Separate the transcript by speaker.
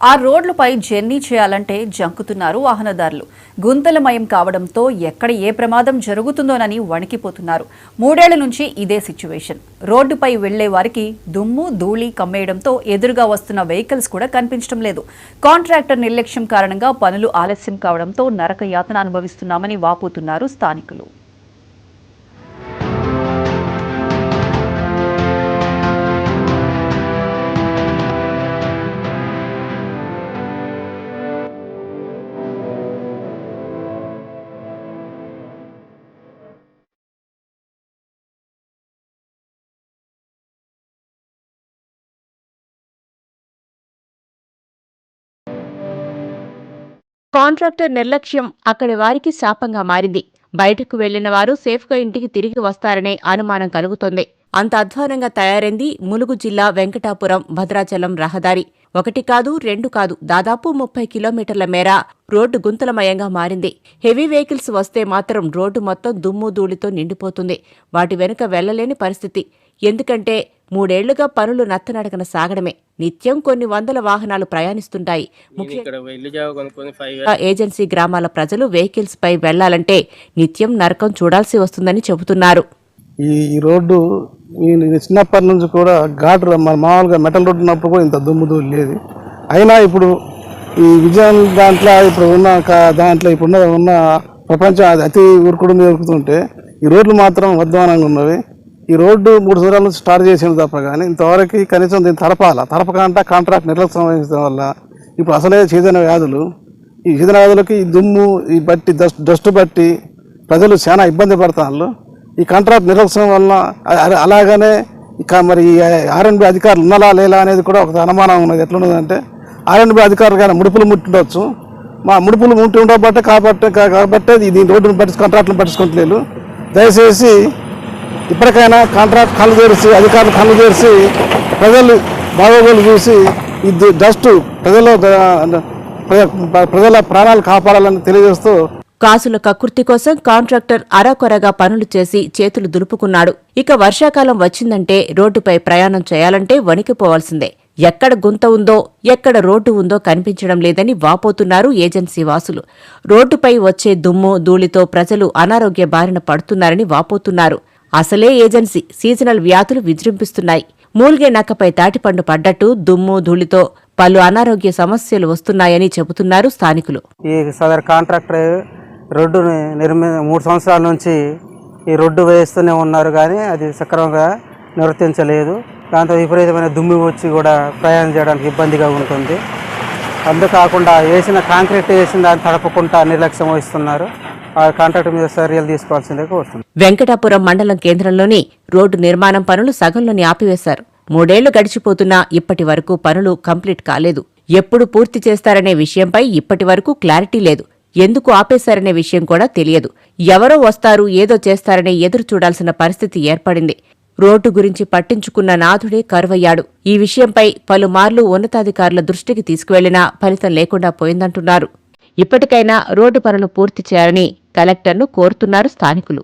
Speaker 1: ఆ రోడ్లపై జర్నీ చేయాలంటే జంకుతున్నారు వాహనదారులు. గుంతలమయం కావడంతో ఎక్కడ ఏ ప్రమాదం జరుగుతుందోనని వణికిపోతున్నారు. 3 ఏళ్ల నుంచి ఇదే సిచ్యువేషన్. రోడ్డుపై వెళ్లే వారికి దుమ్ము ధూళి కమ్మేయడంతో ఎదురుగా వస్తున్న వెహికల్స్ కూడా కనిపించడం లేదు. కాంట్రాక్టర్ నిర్లక్ష్యం కారణంగా పనులు ఆలస్యం కావడంతో నరక యాతన అనుభవిస్తున్నామని వాపోతున్నారు స్థానికులు.
Speaker 2: కాంట్రాక్టర్ నిర్లక్ష్యం అక్కడి వారికి శాపంగా మారింది. బయటకు వెళ్లిన వారు సేఫ్గా ఇంటికి తిరిగి వస్తారనే అనుమానం కలుగుతోంది. అంత అధ్వానంగా తయారైంది ములుగు జిల్లా వెంకటాపురం భద్రాచలం రహదారి. 1 కాదు 2 కాదు దాదాపు 30 కిలోమీటర్ల మేర రోడ్డు గుంతలమయంగా మారింది. హెవీ వెహికల్స్ వస్తే మాత్రం రోడ్డు మొత్తం దుమ్ము ధూళితో నిండిపోతుంది. వాటి వెనుక వెళ్లలేని పరిస్థితి. ఎందుకంటే 3 ఏళ్లుగా పనులు నత్తనడకన సాగడమే. నిత్యం కొన్ని వందల వాహనాలు ప్రయాణిస్తుంటాయి. ముఖ్యంగా ఏజెన్సీ గ్రామాల ప్రజలు వెహికల్స్ పై వెళ్లాలంటే నిత్యం నరకం చూడాల్సి వస్తుందని చెబుతున్నారు.
Speaker 3: ఈ రోడ్డు చిన్నప్పటి నుంచి కూడా ఘాటు మామూలుగా మెటల్ రోడ్డు ఉన్నప్పుడు కూడా ఇంత దుమ్ము లేదు. అయినా ఇప్పుడు ఈ విజయం ఇప్పుడు ఉన్న ప్రపంచం అతి ఉరుకుడు మీద ఉరుకుతుంటే ఈ రోడ్లు మాత్రం అధ్వానంగా ఉన్నవి. ఈ రోడ్డు 3 సంవత్సరాల నుంచి స్టార్ట్ చేసింది తప్ప కానీ ఇంతవరకు కనీసం దీన్ని తడపకంట కాంట్రాక్ట్ నిర్లక్ష్యం వహించడం వల్ల ఇప్పుడు అసలే చైతన్య వ్యాధులు. ఈ చైతన్య వ్యాధులకి ఈ దుమ్ము ఈ బట్టి డస్ట్ బట్టి ప్రజలు చాలా ఇబ్బంది పడుతున్నారు. ఈ కాంట్రాక్ట్ నిర్లక్ష్యం వల్ల అలాగనే మరి ఆర్ఎండ్బి అధికారులు ఉన్నారా లేదా అనేది కూడా ఒక అనుమానం ఉన్నది. ఎట్లున్నదంటే ఆర్ఎండ్బి అధికారులు కానీ ముడుపులు ముట్టుండొచ్చు. ముడుపులు ముట్టి ఉండబట్టే కాబట్టి దీని రోడ్డును కాంట్రాక్టులను పట్టించుకోవట్లేదు. దయచేసి ఇప్పటికైనా కాంట్రాక్ట్ కళ్ళు తెరిచి అధికారులు కళ్ళు తెరిచి ప్రజలు బాగోగులు చూసి ఈ డస్ట్ ప్రజల ప్రాణాలు కాపాడాలని తెలియజేస్తూ
Speaker 2: కాసుల కక్కుర్తి కోసం కాంట్రాక్టర్ అరాకొరగా పనులు చేసి చేతులు దులుపుకున్నాడు. ఇక వర్షాకాలం వచ్చిందంటే రోడ్డుపై ప్రయాణం చేయాలంటే వణికిపోవాల్సిందే. ఎక్కడ గుంత ఉందో ఎక్కడ రోడ్డు ఉందో కనిపించడం లేదని వాపోతున్నారు ఏజెన్సీ వాసులు. రోడ్డుపై వచ్చే దుమ్ము ధూళితో ప్రజలు అనారోగ్య బారిన పడుతున్నారని వాపోతున్నారు. అసలే ఏజెన్సీ సీజనల్ వ్యాధులు విజృంభిస్తున్నాయి. మూల్గే నక్కపై తాటిపండు పడ్డట్టు దుమ్ము ధూళితో పలు అనారోగ్య సమస్యలు వస్తున్నాయని చెబుతున్నారు స్థానికులు.
Speaker 4: ఈ సదరు కాంట్రాక్టర్ రోడ్డుని 3 సంవత్సరాల నుంచి ఈ రోడ్డు వేస్తూనే ఉన్నారు కానీ అది సక్రమంగా నిర్వర్తించలేదు. దాంతో విపరీతమైన దుమ్ము వచ్చి కూడా ప్రయాణం చేయడానికి ఇబ్బందిగా ఉంటుంది. అందుకాకుండా కాంక్రీట్ వేసిన దాన్ని తడపకుండా నిర్లక్ష్యం వహిస్తున్నారు. ఆ కాంట్రాక్టర్ మీద చర్యలు తీసుకోవాల్సిందే కోరుతుంది.
Speaker 2: వెంకటాపురం మండలం కేంద్రంలోని రోడ్డు నిర్మాణం పనులు సగంలోని ఆపివేశారు. 3 ఏళ్లు గడిచిపోతున్నా ఇప్పటి వరకు పనులు కంప్లీట్ కాలేదు. ఎప్పుడు పూర్తి చేస్తారనే విషయంపై ఇప్పటి వరకు క్లారిటీ లేదు. ఎందుకు ఆపేశారనే విషయం కూడా తెలియదు. ఎవరో వస్తారు ఏదో చేస్తారనే ఎదురు చూడాల్సిన పరిస్థితి ఏర్పడింది. రోడ్డు గురించి పట్టించుకున్న నాథుడే కరువయ్యాడు. ఈ విషయంపై పలుమార్లు ఉన్నతాధికారుల దృష్టికి తీసుకువెళ్లినా ఫలితం లేకుండా పోయిందంటున్నారు. ఇప్పటికైనా రోడ్డు పనులు పూర్తి చేయాలని కలెక్టర్ను కోరుతున్నారు స్థానికులు.